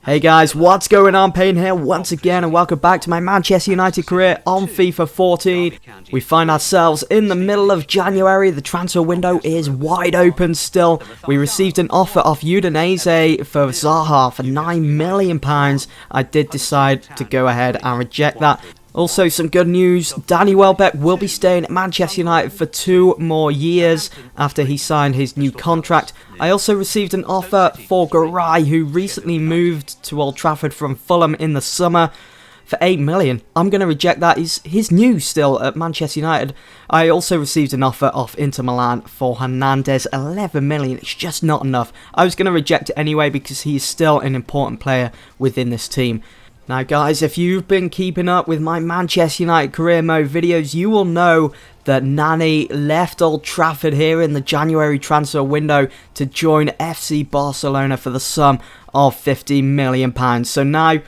Hey guys, what's going on? Payne here once again and welcome back to my Manchester United career on FIFA 14. We find ourselves in the middle of January. The transfer window is wide open still. We received an offer off Udinese for Zaha for £9 million. I did decide to go ahead and reject that. Also, some good news, Danny Welbeck will be staying at Manchester United for 2 more years after he signed his new contract. I also received an offer for Garay, who recently moved to Old Trafford from Fulham in the summer, for £8 million. I'm going to reject that. He's new still at Manchester United. I also received an offer off Inter Milan for Hernandez, £11 million. It's just not enough. I was going to reject it anyway because he is still an important player within this team. Now guys, if you've been keeping up with my Manchester United career mode videos, you will know that Nani left Old Trafford here in the January transfer window to join FC Barcelona for the sum of £50 million. So now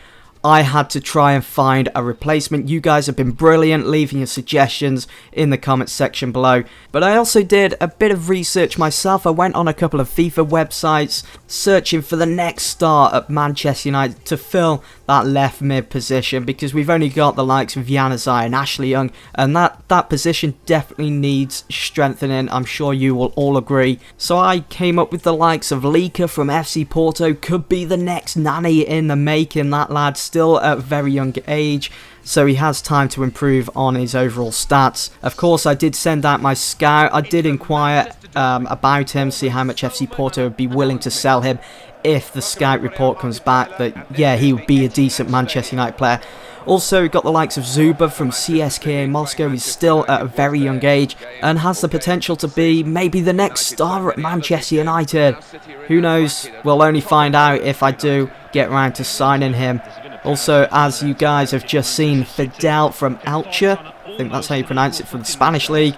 I had to try and find a replacement. You guys have been brilliant, leaving your suggestions in the comments section below. But I also did a bit of research myself. I went on a couple of FIFA websites searching for the next star at Manchester United to fill that left mid position, because we've only got the likes of Januzaj and Ashley Young, and that position definitely needs strengthening. I'm sure you will all agree. So I came up with the likes of Lika from FC Porto, could be the next Nani in the making. That lad still at a very young age, so he has time to improve on his overall stats. Of course, I did send out my scout. I did inquire about him, see how much FC Porto would be willing to sell him if the scout report comes back that, yeah, he would be a decent Manchester United player. Also, we got the likes of Zuba from CSKA Moscow. He's still at a very young age and has the potential to be maybe the next star at Manchester United. Who knows? We'll only find out if I do get around to signing him. Also, as you guys have just seen, Fidel from Elche, I think that's how you pronounce it, from the Spanish League.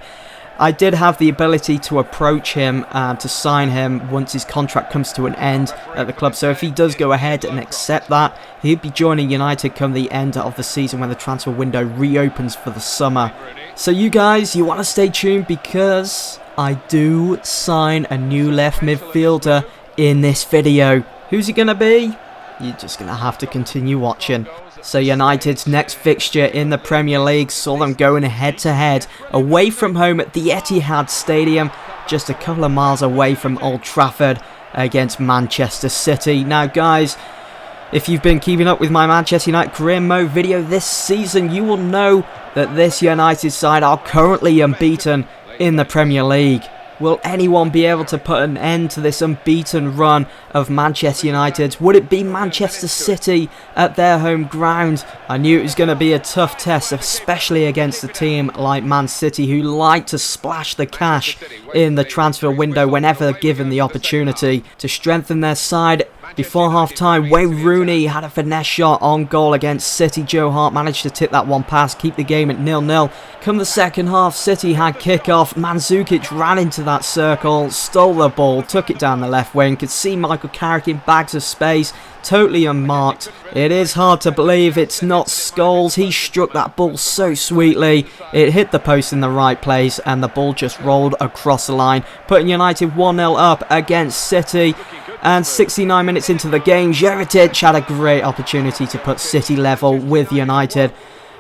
I did have the ability to approach him to sign him once his contract comes to an end at the club. So if he does go ahead and accept that, he'll be joining United come the end of the season when the transfer window reopens for the summer. So you guys, you want to stay tuned because I do sign a new left midfielder in this video. Who's he going to be? You're just going to have to continue watching. So United's next fixture in the Premier League saw them going head-to-head away from home at the Etihad Stadium, just a couple of miles away from Old Trafford, against Manchester City. Now guys, if you've been keeping up with my Manchester United career mode video this season, you will know that this United side are currently unbeaten in the Premier League. Will anyone be able to put an end to this unbeaten run of Manchester United? Would it be Manchester City at their home ground? I knew it was going to be a tough test, especially against a team like Man City, who like to splash the cash in the transfer window whenever given the opportunity to strengthen their side. Before half-time, Wayne Rooney had a finesse shot on goal against City. Joe Hart managed to tip that one past, keep the game at 0-0. Come the second half, City had kick-off. Mandzukic ran into that circle, stole the ball, took it down the left wing. Could see Michael Carrick in bags of space, totally unmarked. It is hard to believe it's not Scholes. He struck that ball so sweetly. It hit the post in the right place and the ball just rolled across the line, putting United 1-0 up against City. And 69 minutes into the game, Jeritic had a great opportunity to put City level with United.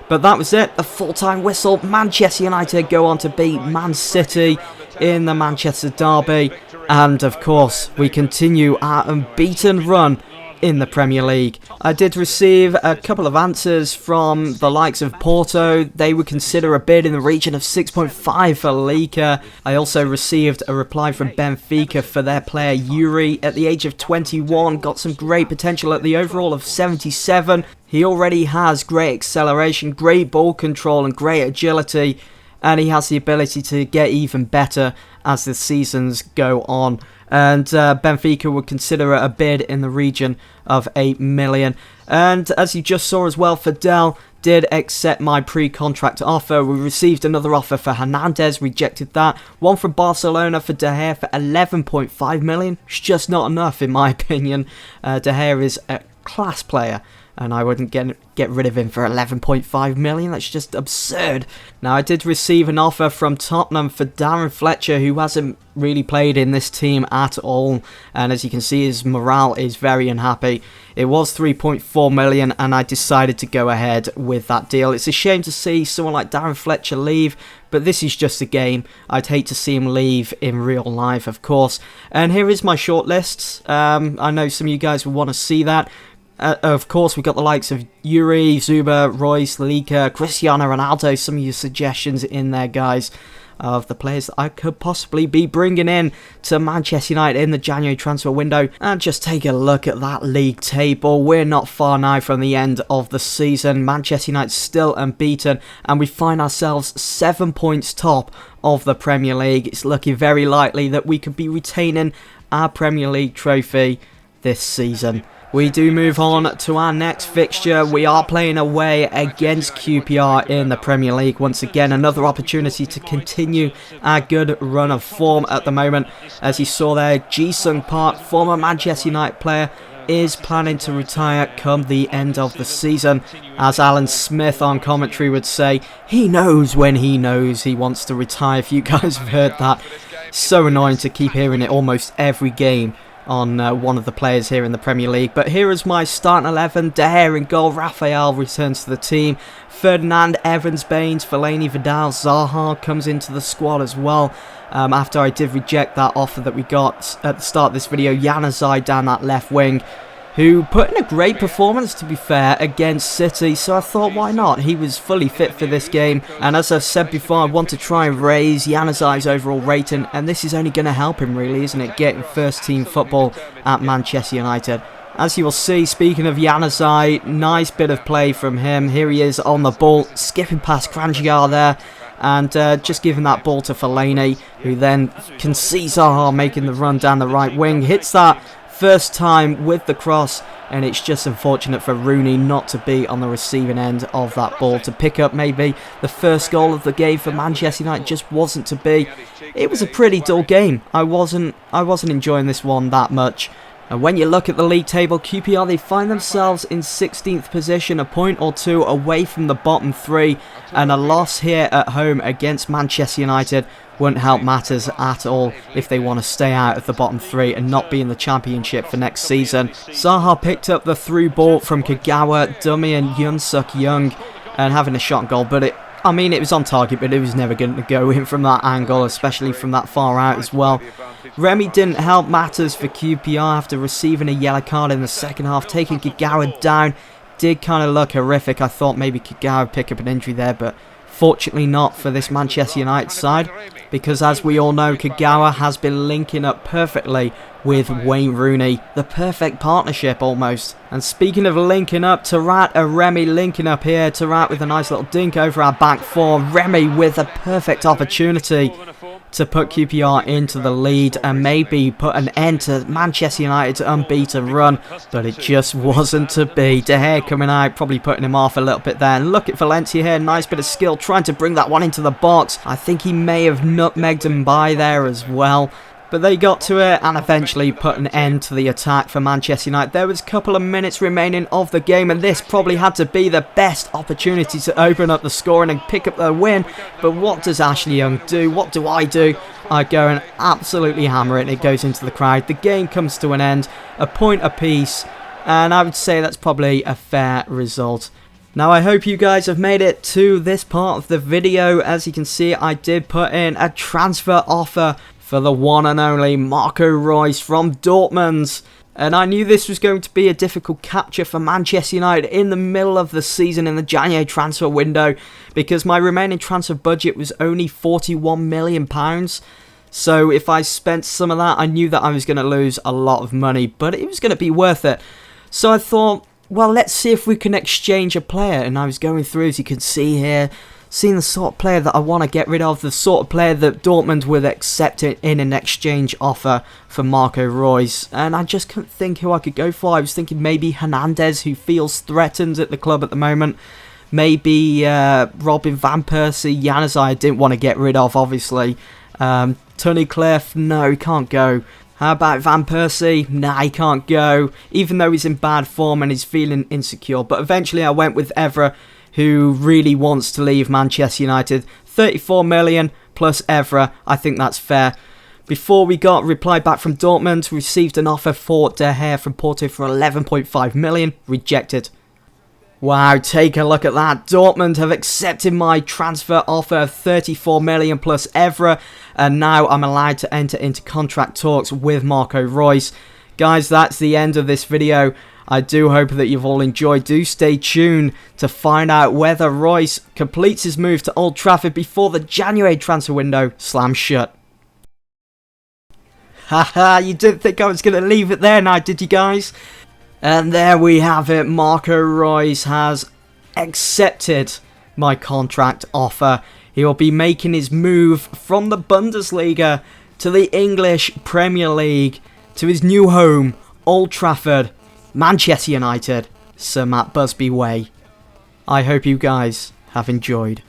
But that was it, the full-time whistle. Manchester United go on to beat Man City in the Manchester derby. And of course, we continue our unbeaten run in the Premier League. I did receive a couple of answers from the likes of Porto. They would consider a bid in the region of 6.5 for Lika. I also received a reply from Benfica for their player Yuri. At the age of 21, got some great potential at the overall of 77. He already has great acceleration, great ball control and great agility, and he has the ability to get even better as the seasons go on. And Benfica would consider a bid in the region of 8 million. And as you just saw as well, Fidel did accept my pre-contract offer. We received another offer for Hernandez, rejected that. One from Barcelona for De Gea for 11.5 million. It's just not enough in my opinion. De Gea is class player, and I wouldn't get rid of him for 11.5 million. That's just absurd. Now, I did receive an offer from Tottenham for Darren Fletcher, who hasn't really played in this team at all, and as you can see, his morale is very unhappy. It was 3.4 million, and I decided to go ahead with that deal. It's a shame to see someone like Darren Fletcher leave, but this is just a game. I'd hate to see him leave in real life, of course. And here is my shortlists. I know some of you guys will want to see that. Of course, we've got the likes of Yuri, Zuba, Royce, Lika, Cristiano Ronaldo. Some of your suggestions in there, guys, of the players that I could possibly be bringing in to Manchester United in the January transfer window. And just take a look at that league table. We're not far now from the end of the season. Manchester United still unbeaten, and we find ourselves 7 points top of the Premier League. It's looking very likely that we could be retaining our Premier League trophy this season. We do move on to our next fixture. We are playing away against QPR in the Premier League. Once again, another opportunity to continue our good run of form at the moment. As you saw there, Ji-Sung Park, former Manchester United player, is planning to retire come the end of the season. As Alan Smith on commentary would say, he knows when he knows he wants to retire. If you guys have heard that, so annoying to keep hearing it almost every game on one of the players here in the Premier League. But here is my starting 11. De Gea in goal. Raphael returns to the team. Ferdinand, Evans, Baines, Fellaini, Vidal, Zaha comes into the squad as well. After I did reject that offer that we got at the start of this video. Januzaj down that left wing, who put in a great performance, to be fair, against City, so I thought, why not? He was fully fit for this game, and as I've said before, I want to try and raise Januzaj's overall rating, and this is only going to help him, really, isn't it? Getting first team football at Manchester United. As you will see, speaking of Januzaj, nice bit of play from him. Here he is on the ball, skipping past Kranjgar there, and just giving that ball to Fellaini, who then can see Zaha making the run down the right wing, hits that first time with the cross, and it's just unfortunate for Rooney not to be on the receiving end of that ball to pick up maybe the first goal of the game for Manchester United. Just wasn't to be. It was a pretty dull game. I wasn't enjoying this one that much. And when you look at the league table, QPR, they find themselves in 16th position, a point or two away from the bottom three, and a loss here at home against Manchester United wouldn't help matters at all if they want to stay out of the bottom three and not be in the Championship for next season. Zaha picked up the through ball from Kagawa, dummy and Yunsuk Young, and having a shot goal, but it was on target, but it was never going to go in from that angle, especially from that far out as well. Remy didn't help matters for QPR after receiving a yellow card in the second half, taking Kagawa down. Did kind of look horrific. I thought maybe Kagawa would pick up an injury there, but fortunately not for this Manchester United side, because as we all know, Kagawa has been linking up perfectly with Wayne Rooney. The perfect partnership almost. And speaking of linking up, Tarat and Remy linking up here. Tarat with a nice little dink over our back four. Remy with a perfect opportunity to put QPR into the lead and maybe put an end to Manchester United's unbeaten run, but it just wasn't to be. De Gea coming out, probably putting him off a little bit there. And look at Valencia here, nice bit of skill, trying to bring that one into the box. I think he may have nutmegged him by there as well. But they got to it and eventually put an end to the attack for Manchester United. There was a couple of minutes remaining of the game, and this probably had to be the best opportunity to open up the scoring and pick up the win. But what does Ashley Young do? What do? I go and absolutely hammer it, and it goes into the crowd. The game comes to an end, a point apiece, and I would say that's probably a fair result. Now, I hope you guys have made it to this part of the video. As you can see, I did put in a transfer offer for the one and only Marco Reus from Dortmund. And I knew this was going to be a difficult capture for Manchester United in the middle of the season in the January transfer window, because my remaining transfer budget was only £41 million. So if I spent some of that, I knew that I was going to lose a lot of money, but it was going to be worth it. So I thought, well, let's see if we can exchange a player. And I was going through, as you can see here, seeing the sort of player that I want to get rid of, the sort of player that Dortmund would accept it in an exchange offer for Marco Reus. And I just couldn't think who I could go for. I was thinking maybe Hernandez, who feels threatened at the club at the moment. Maybe Robin Van Persie. Januzaj I didn't want to get rid of, obviously. Tunnicliffe, no, he can't go. How about Van Persie? Nah, he can't go, even though he's in bad form and he's feeling insecure. But eventually I went with Evra, who really wants to leave Manchester United. 34 million plus Evra, I think that's fair. Before we got reply back from Dortmund, received an offer for De Gea from Porto for 11.5 million, rejected. Wow, take a look at that. Dortmund have accepted my transfer offer of 34 million plus Evra, and now I'm allowed to enter into contract talks with Marco Reus. Guys, that's the end of this video. I do hope that you've all enjoyed. Do stay tuned to find out whether Reus completes his move to Old Trafford before the January transfer window slams shut. Haha, you didn't think I was going to leave it there now, did you guys? And there we have it. Marco Reus has accepted my contract offer. He will be making his move from the Bundesliga to the English Premier League, to his new home, Old Trafford, Manchester United, Sir Matt Busby way. I hope you guys have enjoyed.